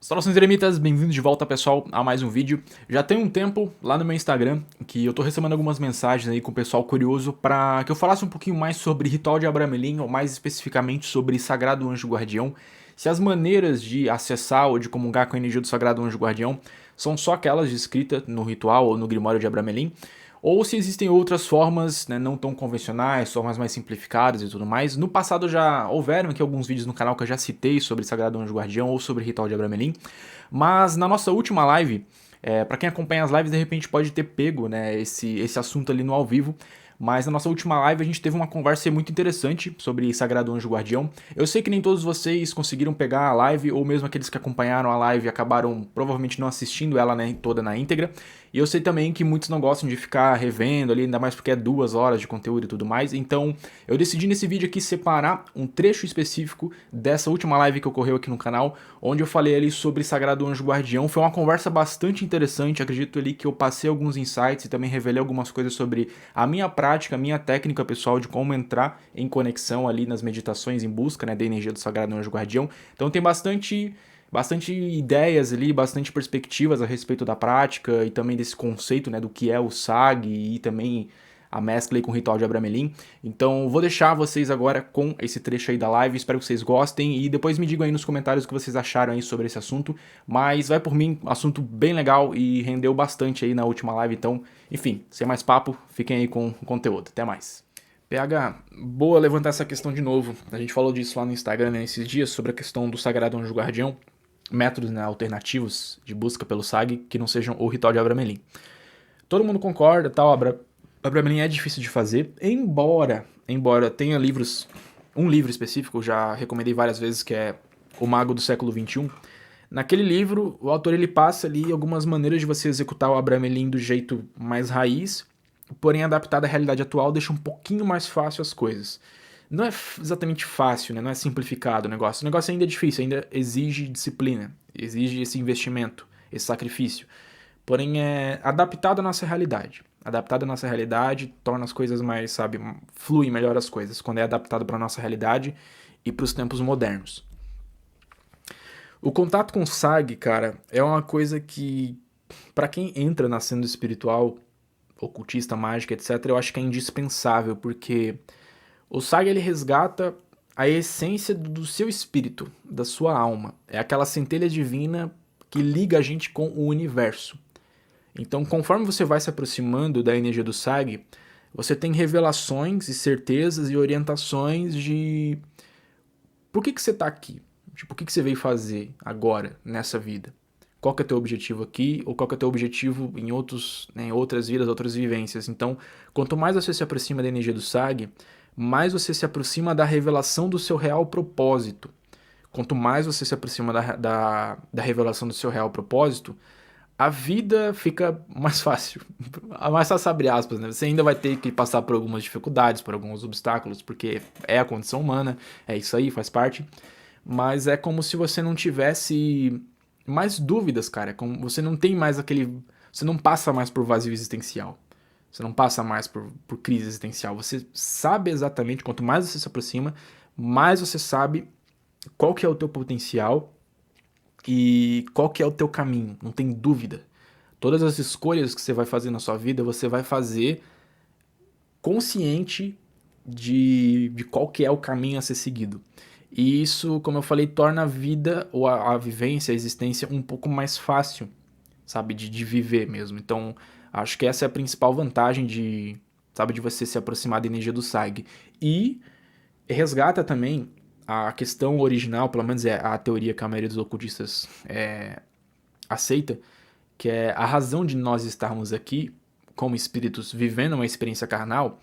Saudações eremitas, bem-vindos de volta pessoal a mais um vídeo. Já tem um tempo lá no meu Instagram que eu tô recebendo algumas mensagens aí com o pessoal curioso pra que eu falasse um pouquinho mais sobre Ritual de Abramelin, ou mais especificamente sobre Sagrado Anjo Guardião. Se as maneiras de acessar ou de comungar com a energia do Sagrado Anjo Guardião são só aquelas descritas no ritual ou no Grimório de Abramelin, ou se existem outras formas, né, não tão convencionais, formas mais simplificadas e tudo mais. No passado já houveram aqui alguns vídeos no canal que eu já citei sobre Sagrado Anjo Guardião ou sobre Ritual de Abramelin, mas na nossa última live, para quem acompanha as lives de repente pode ter pego, né, esse assunto ali no ao vivo, mas na nossa última live a gente teve uma conversa muito interessante sobre Sagrado Anjo Guardião. Eu sei que nem todos vocês conseguiram pegar a live, ou mesmo aqueles que acompanharam a live acabaram provavelmente não assistindo ela, né, toda na íntegra. E eu sei também que muitos não gostam de ficar revendo ali, ainda mais porque é 2 horas de conteúdo e tudo mais. Então eu decidi nesse vídeo aqui separar um trecho específico dessa última live que ocorreu aqui no canal, onde eu falei ali sobre Sagrado Anjo Guardião. Foi uma conversa bastante interessante, acredito ali que eu passei alguns insights e também revelei algumas coisas sobre a minha prática, a minha técnica pessoal de como entrar em conexão ali nas meditações em busca, né, da energia do Sagrado Anjo Guardião. Então tem bastante ideias ali, bastante perspectivas a respeito da prática e também desse conceito, né, do que é o SAG e também a mescla aí com o Ritual de Abramelin. Então vou deixar vocês agora com esse trecho aí da live, espero que vocês gostem e depois me digam aí nos comentários o que vocês acharam aí sobre esse assunto, mas vai por mim, assunto bem legal e rendeu bastante aí na última live, então, enfim, sem mais papo, fiquem aí com o conteúdo, até mais. PH, boa levantar essa questão de novo, a gente falou disso lá no Instagram, né, esses dias, sobre a questão do Sagrado Anjo Guardião, métodos, né, alternativos de busca pelo SAG que não sejam o Ritual de Abramelin. Todo mundo concorda, tal, Abramelin é difícil de fazer, embora tenha livros, um livro específico, eu já recomendei várias vezes, que é O Mago do Século XXI. Naquele livro, o autor ele passa ali algumas maneiras de você executar o Abramelin do jeito mais raiz, porém adaptado à realidade atual deixa um pouquinho mais fácil as coisas. Não é exatamente fácil, né? Não é simplificado o negócio. O negócio ainda é difícil, ainda exige disciplina, exige esse investimento, esse sacrifício. Porém, é adaptado à nossa realidade. Adaptado à nossa realidade torna as coisas mais, sabe, flui melhor as coisas, quando é adaptado para a nossa realidade e para os tempos modernos. O contato com o SAG, cara, é uma coisa que, para quem entra na cena espiritual, ocultista, mágica, etc., eu acho que é indispensável, porque o SAG ele resgata a essência do seu espírito, da sua alma. É aquela centelha divina que liga a gente com o universo. Então, conforme você vai se aproximando da energia do SAG, você tem revelações e certezas e orientações de por que você está aqui, tipo, o que você veio fazer agora, nessa vida. Qual que é o teu objetivo aqui, ou qual que é o teu objetivo em outras vidas, outras vivências. Então, quanto mais você se aproxima da energia do SAG, mais você se aproxima da revelação do seu real propósito. Quanto mais você se aproxima da revelação do seu real propósito, a vida fica mais fácil. Mais fácil, abre aspas, né? Você ainda vai ter que passar por algumas dificuldades, por alguns obstáculos, porque é a condição humana, é isso aí, faz parte. Mas é como se você não tivesse mais dúvidas, cara. Como você não tem mais aquele. Você não passa mais por vazio existencial. Você não passa mais por crise existencial. Você sabe exatamente, quanto mais você se aproxima, mais você sabe qual que é o teu potencial e qual que é o teu caminho. Não tem dúvida. Todas as escolhas que você vai fazer na sua vida, você vai fazer consciente de qual que é o caminho a ser seguido. E isso, como eu falei, torna a vida, ou a vivência, a existência, um pouco mais fácil, sabe, de viver mesmo. Então, acho que essa é a principal vantagem de, sabe, de você se aproximar da energia do SAG. E resgata também a questão original, pelo menos é a teoria que a maioria dos ocultistas aceita, que é a razão de nós estarmos aqui, como espíritos vivendo uma experiência carnal,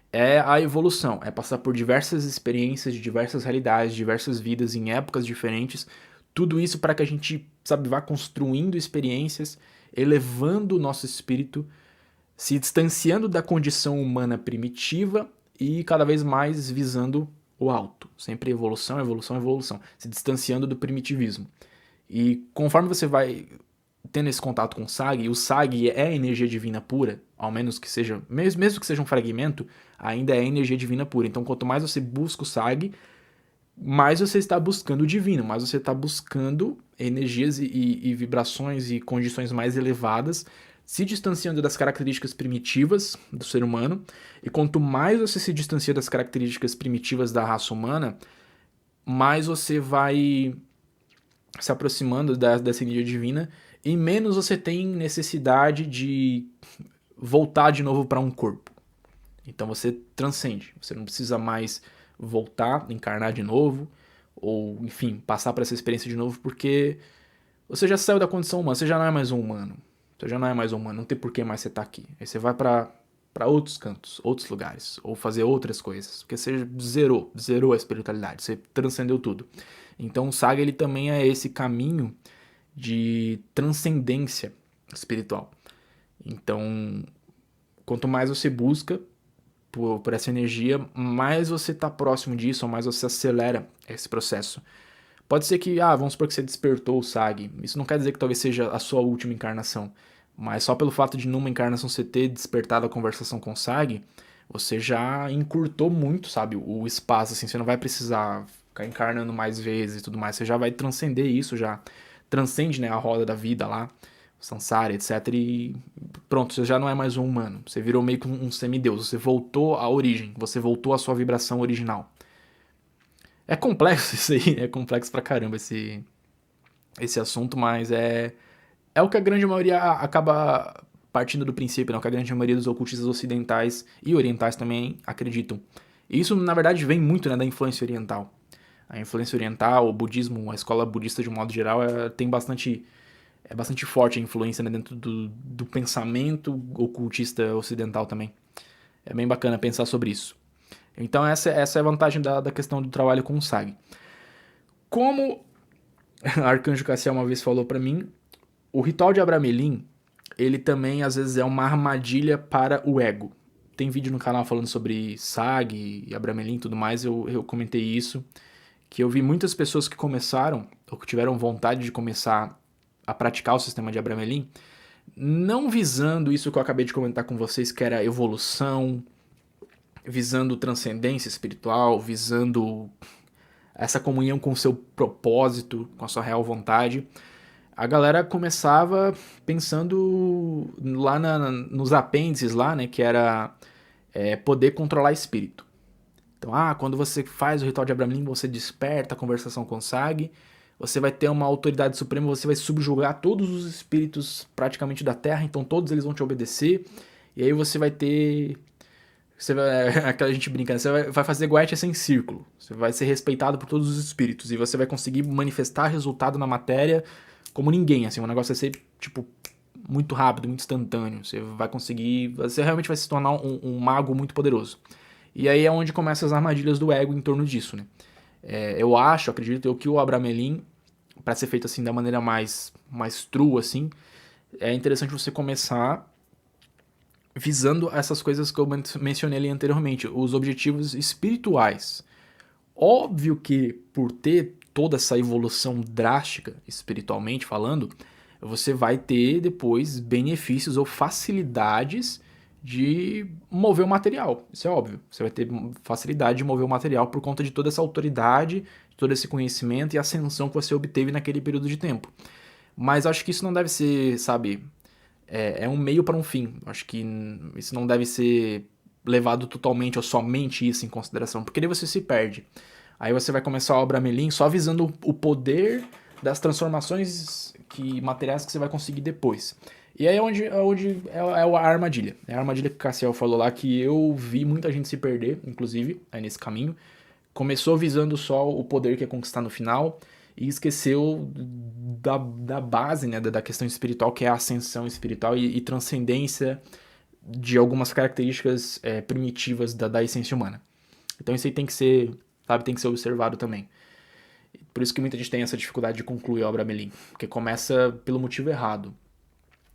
é a evolução, é passar por diversas experiências de diversas realidades, diversas vidas em épocas diferentes, tudo isso para que a gente, sabe, vá construindo experiências, elevando o nosso espírito, se distanciando da condição humana primitiva e cada vez mais visando o alto. Sempre evolução, evolução, evolução, se distanciando do primitivismo. E conforme você vai tendo esse contato com o SAG é energia divina pura, ao menos que seja, mesmo que seja um fragmento, ainda é energia divina pura. Então, quanto mais você busca o SAG, mais você está buscando o divino, mais você está buscando energias e vibrações e condições mais elevadas, se distanciando das características primitivas do ser humano. E quanto mais você se distancia das características primitivas da raça humana, mais você vai se aproximando dessa energia divina e menos você tem necessidade de voltar de novo para um corpo. Então você transcende, você não precisa mais voltar, encarnar de novo, ou enfim, passar por essa experiência de novo, porque você já saiu da condição humana, você já não é mais um humano. Você já não é mais um humano, não tem por que mais você estar aqui. Aí você vai para outros cantos, outros lugares, ou fazer outras coisas, porque você zerou a espiritualidade, você transcendeu tudo. Então o Saga ele também é esse caminho de transcendência espiritual. Então, quanto mais você busca por essa energia, mais você está próximo disso, ou mais você acelera esse processo. Pode ser que, vamos supor que você despertou o SAG. Isso não quer dizer que talvez seja a sua última encarnação. Mas só pelo fato de numa encarnação você ter despertado a conversação com o SAG, você já encurtou muito, sabe, o espaço, assim, você não vai precisar ficar encarnando mais vezes e tudo mais, você já vai transcender isso, já transcende, né, a roda da vida lá, o samsara, etc, e pronto, você já não é mais um humano, você virou meio que um semideus, você voltou à origem, você voltou à sua vibração original. É complexo isso aí, é complexo pra caramba esse assunto, mas é o que a grande maioria acaba partindo do princípio, né? O que a grande maioria dos ocultistas ocidentais e orientais também acreditam. E isso, na verdade, vem muito, né, da influência oriental. A influência oriental, o budismo, a escola budista de um modo geral, tem é bastante forte a influência, né, dentro do pensamento ocultista ocidental também. É bem bacana pensar sobre isso. Então essa é a vantagem da questão do trabalho com o SAG. Como Arcanjo Cassiel uma vez falou para mim, o ritual de Abramelin, ele também às vezes é uma armadilha para o ego. Tem vídeo no canal falando sobre SAG e Abramelin e tudo mais, eu comentei isso, que eu vi muitas pessoas que começaram, ou que tiveram vontade de começar a praticar o sistema de Abramelin, não visando isso que eu acabei de comentar com vocês, que era evolução, visando transcendência espiritual, visando essa comunhão com o seu propósito, com a sua real vontade. A galera começava pensando lá nos apêndices lá, né, que era poder controlar espírito. Então, quando você faz o ritual de Abramelin, você desperta a conversação com o Sag, você vai ter uma autoridade suprema, você vai subjugar todos os espíritos praticamente da Terra, então todos eles vão te obedecer, e aí você vai ter... aquela gente brinca, né? Você vai fazer Goethe sem círculo. Você vai ser respeitado por todos os espíritos. E você vai conseguir manifestar resultado na matéria como ninguém, assim. O negócio vai ser, tipo, muito rápido, muito instantâneo. Você vai conseguir... Você realmente vai se tornar um mago muito poderoso. E aí é onde começam as armadilhas do ego em torno disso, né? Eu acredito que o Abramelin, para ser feito assim da maneira mais true, assim, é interessante você começar visando essas coisas que eu mencionei ali anteriormente, os objetivos espirituais. Óbvio que por ter toda essa evolução drástica, espiritualmente falando, você vai ter depois benefícios ou facilidades de mover o material. Isso é óbvio. Você vai ter facilidade de mover o material por conta de toda essa autoridade, todo esse conhecimento e ascensão que você obteve naquele período de tempo. Mas acho que isso não deve ser, sabe, um meio para um fim. Acho que isso não deve ser levado totalmente ou somente isso em consideração, porque daí você se perde. Aí você vai começar a obra Melim só visando o poder das transformações materiais que você vai conseguir depois. E aí é onde é a armadilha. É a armadilha que o Cassiel falou lá, que eu vi muita gente se perder, inclusive, aí nesse caminho. Começou visando só o poder que é conquistar no final, e esqueceu da base, né, da questão espiritual, que é a ascensão espiritual e transcendência de algumas características primitivas da essência humana. Então isso aí tem que ser, sabe, tem que ser observado também. Por isso que muita gente tem essa dificuldade de concluir a obra Melim, porque começa pelo motivo errado.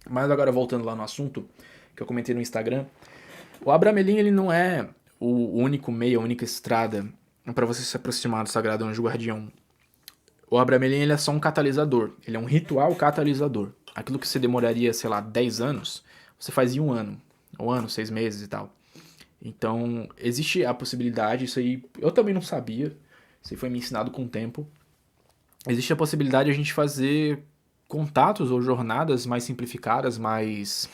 Mas agora voltando lá no assunto, que eu comentei no Instagram, o Abramelin ele não é o único meio, a única estrada para você se aproximar do Sagrado Anjo Guardião. O Abramelin ele é só um catalisador, ele é um ritual catalisador. Aquilo que você demoraria, sei lá, 10 anos, você faz em um ano, 6 meses e tal. Então, existe a possibilidade, isso aí eu também não sabia, isso aí foi me ensinado com o tempo, existe a possibilidade de a gente fazer contatos ou jornadas mais simplificadas, mais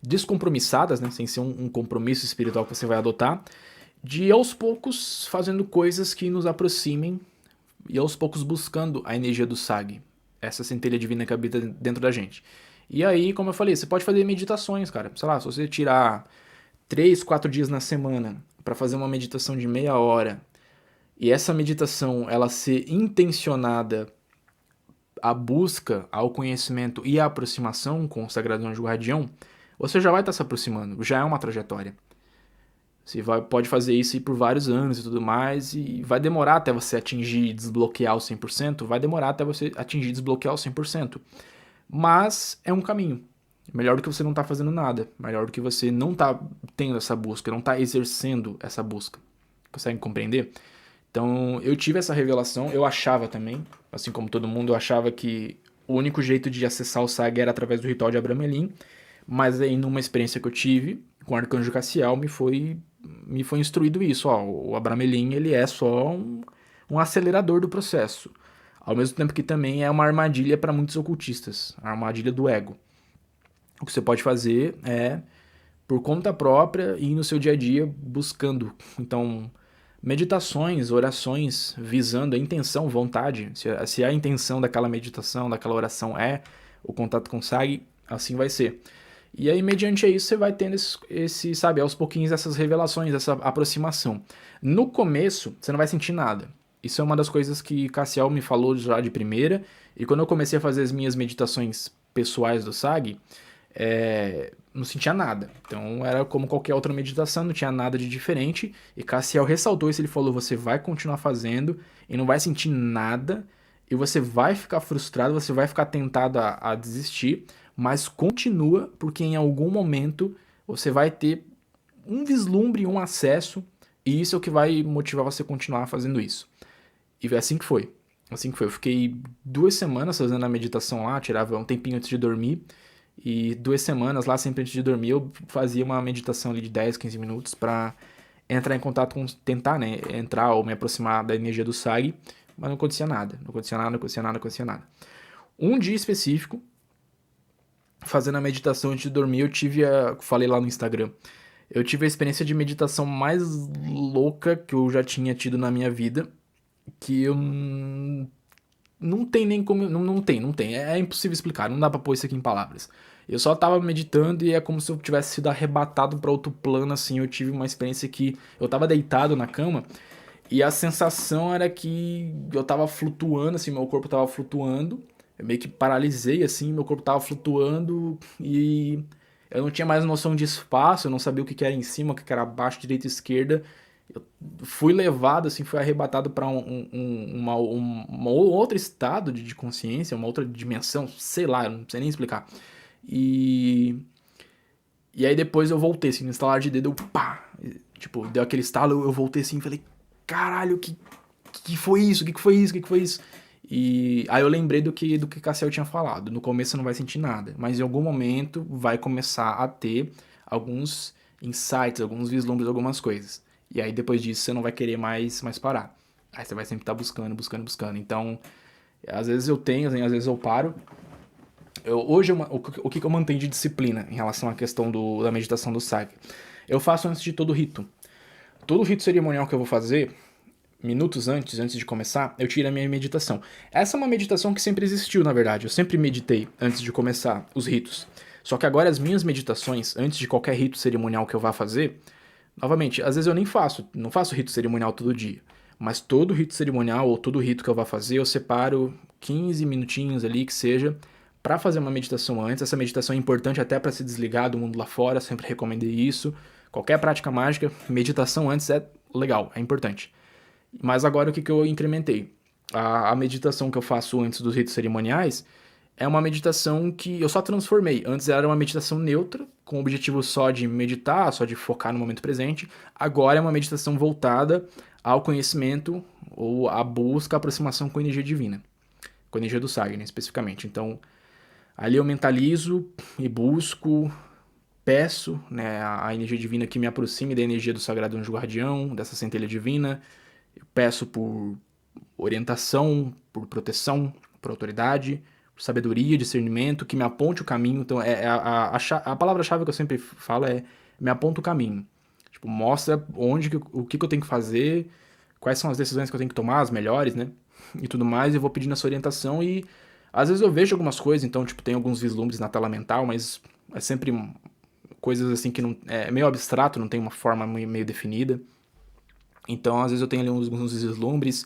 descompromissadas, né, sem ser um compromisso espiritual que você vai adotar, de ir aos poucos fazendo coisas que nos aproximem e aos poucos buscando a energia do SAG, essa centelha divina que habita dentro da gente. E aí, como eu falei, você pode fazer meditações, cara. Sei lá, se você tirar 3, 4 dias na semana para fazer uma meditação de meia hora e essa meditação ela ser intencionada à busca, ao conhecimento e à aproximação com o Sagrado Anjo Guardião, você já vai estar se aproximando, já é uma trajetória. Você pode fazer isso por vários anos e tudo mais, e vai demorar até você atingir e desbloquear o 100%, vai demorar até você atingir e desbloquear o 100%. Mas é um caminho. Melhor do que você não estar fazendo nada. Melhor do que você não estar tendo essa busca, não estar exercendo essa busca. Consegue compreender? Então, eu tive essa revelação, eu achava também, assim como todo mundo, eu achava que o único jeito de acessar o SAG era através do ritual de Abramelin, mas aí numa experiência que eu tive com o Arcanjo Cassiel me foi instruído isso, ó, o Abramelin ele é só um acelerador do processo, ao mesmo tempo que também é uma armadilha para muitos ocultistas, a armadilha do ego. O que você pode fazer é, por conta própria e no seu dia a dia, buscando. Então, meditações, orações, visando a intenção, vontade. Se a intenção daquela meditação, daquela oração é o contato com o SAG, assim vai ser. E aí, mediante isso, você vai tendo sabe, aos pouquinhos essas revelações, essa aproximação. No começo, você não vai sentir nada. Isso é uma das coisas que Cassiel me falou já de primeira. E quando eu comecei a fazer as minhas meditações pessoais do SAG, não sentia nada. Então era como qualquer outra meditação, não tinha nada de diferente. E Cassiel ressaltou isso, ele falou: você vai continuar fazendo e não vai sentir nada. E você vai ficar frustrado, você vai ficar tentado a desistir, mas continua, porque em algum momento você vai ter um vislumbre, um acesso, e isso é o que vai motivar você a continuar fazendo isso. E é assim que foi. Assim que foi. Eu fiquei 2 semanas fazendo a meditação lá, tirava um tempinho antes de dormir. E 2 semanas lá, sempre antes de dormir, eu fazia uma meditação ali de 10, 15 minutos pra entrar em contato com, tentar, né, entrar ou me aproximar da energia do SAG, mas não acontecia nada, não acontecia nada, não acontecia nada, não acontecia nada. Um dia específico, fazendo a meditação antes de dormir, falei lá no Instagram, eu tive a experiência de meditação mais louca que eu já tinha tido na minha vida, que eu não tem nem como. Não tem. É impossível explicar, não dá pra pôr isso aqui em palavras. Eu só tava meditando e é como se eu tivesse sido arrebatado pra outro plano, assim. Eu tive uma experiência que eu tava deitado na cama e a sensação era que eu tava flutuando, assim, meu corpo tava flutuando. Eu meio que paralisei, assim, meu corpo tava flutuando e eu não tinha mais noção de espaço, eu não sabia o que era em cima, o que era abaixo, direita e esquerda. Eu fui levado, assim, fui arrebatado para um outro estado de consciência, uma outra dimensão, sei lá, eu não sei nem explicar. E, e aí depois eu voltei, assim, no estalar de dedo, eu pá! Tipo, deu aquele estalo, eu voltei assim e falei, caralho, que foi isso? Que foi isso? Que foi isso? E aí eu lembrei do que Cassiel tinha falado. No começo você não vai sentir nada, mas em algum momento vai começar a ter alguns insights, alguns vislumbres, algumas coisas. E aí depois disso você não vai querer mais parar. Aí você vai sempre estar buscando, buscando, buscando. Então, às vezes eu tenho, assim, às vezes eu paro. Hoje, o que eu mantenho de disciplina em relação à questão da meditação do SAG? Eu faço antes de todo rito. Todo rito cerimonial que eu vou fazer, minutos antes de começar, eu tiro a minha meditação. Essa é uma meditação que sempre existiu, na verdade. Eu sempre meditei antes de começar os ritos. Só que agora as minhas meditações, antes de qualquer rito cerimonial que eu vá fazer, novamente, às vezes eu nem faço, não faço rito cerimonial todo dia. Mas todo rito cerimonial ou todo rito que eu vá fazer, eu separo 15 minutinhos ali que seja para fazer uma meditação antes. Essa meditação é importante até para se desligar do mundo lá fora, sempre recomendei isso. Qualquer prática mágica, meditação antes é legal, é importante. Mas agora o que eu incrementei? A meditação que eu faço antes dos ritos cerimoniais é uma meditação que eu só transformei. Antes era uma meditação neutra, com o objetivo só de meditar, só de focar no momento presente. Agora é uma meditação voltada ao conhecimento ou à busca, à aproximação com a energia divina. Com a energia do Sagni, especificamente. Então, ali eu mentalizo e busco, peço, né, a energia divina que me aproxime da energia do Sagrado Anjo Guardião, dessa centelha divina. Eu peço por orientação, por proteção, por autoridade, por sabedoria, discernimento, que me aponte o caminho. Então, a palavra-chave que eu sempre falo é me aponta o caminho. Tipo, mostra o que eu tenho que fazer, quais são as decisões que eu tenho que tomar, as melhores, né? E tudo mais, eu vou pedindo essa orientação e às vezes eu vejo algumas coisas, então, tipo, tem alguns vislumbres na tela mental, mas é sempre coisas assim que não é meio abstrato, não tem uma forma meio definida. Então, às vezes eu tenho ali uns vislumbres,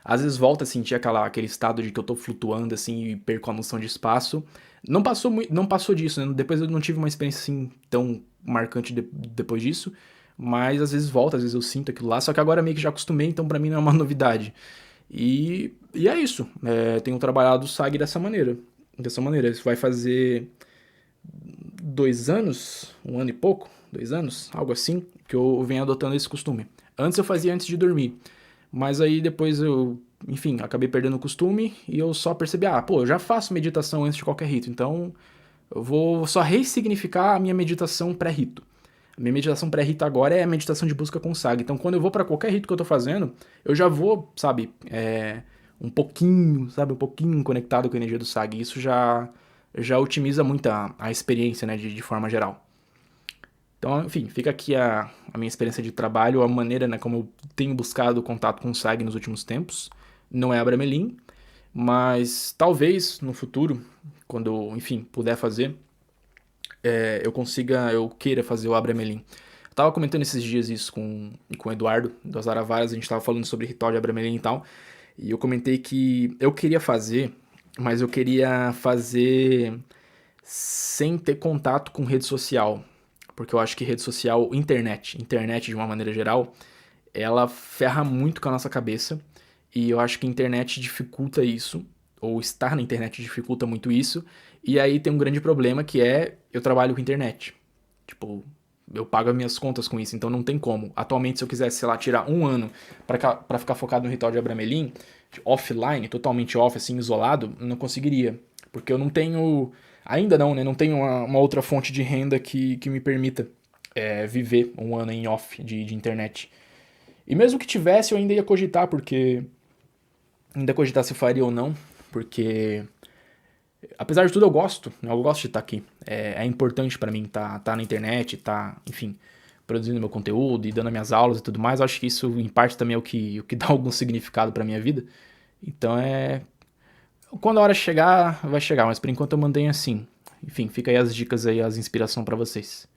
às vezes volta a sentir aquele estado de que eu tô flutuando assim e perco a noção de espaço. Não passou disso, né? Depois eu não tive uma experiência assim tão marcante depois disso, mas às vezes volta, às vezes eu sinto aquilo lá, só que agora meio que já acostumei, então pra mim não é uma novidade. E é isso, tenho trabalhado o SAG dessa maneira. Dessa maneira, isso vai fazer 2 anos, 1 ano e pouco, 2 anos, algo assim, que eu venho adotando esse costume. Antes eu fazia antes de dormir, mas aí depois eu, enfim, acabei perdendo o costume e eu só percebi, pô, eu já faço meditação antes de qualquer rito, então eu vou só ressignificar a minha meditação pré-rito. A minha meditação pré-rito agora é a meditação de busca com saga. Então, quando eu vou para qualquer rito que eu tô fazendo, eu já vou, sabe, um pouquinho, sabe, um pouquinho conectado com a energia do SAG. Isso já otimiza muito a experiência, né, de forma geral. Então, enfim, fica aqui a minha experiência de trabalho, a maneira, né, como eu tenho buscado contato com o SAG nos últimos tempos. Não é Abramelin, mas talvez no futuro, quando eu, enfim, puder fazer, eu queira fazer o Abramelin. Eu tava comentando esses dias isso com o Eduardo, das Aravaras, a gente tava falando sobre ritual de Abramelin e tal, e eu comentei que eu queria fazer, mas eu queria fazer sem ter contato com rede social, porque eu acho que rede social, internet de uma maneira geral, ela ferra muito com a nossa cabeça, e eu acho que a internet dificulta isso, ou estar na internet dificulta muito isso, e aí tem um grande problema que é, eu trabalho com internet. Tipo, eu pago as minhas contas com isso, então não tem como. Atualmente, se eu quisesse, sei lá, tirar 1 ano pra ficar focado no ritual de Abramelin, offline, totalmente off, assim, isolado, não conseguiria. Porque eu não tenho, ainda não, né, não tenho uma outra fonte de renda que me permita viver 1 ano em off de internet. E mesmo que tivesse, eu ainda ia cogitar, porque ainda cogitar se faria ou não, porque apesar de tudo eu gosto, né? Eu gosto de estar aqui. É importante pra mim tá na internet, tá, enfim, produzindo meu conteúdo e dando minhas aulas e tudo mais. Eu acho que isso em parte também é o que dá algum significado pra minha vida. Então quando a hora chegar, vai chegar, mas por enquanto eu mantenho assim. Enfim, fica aí as dicas aí, as inspiração pra vocês.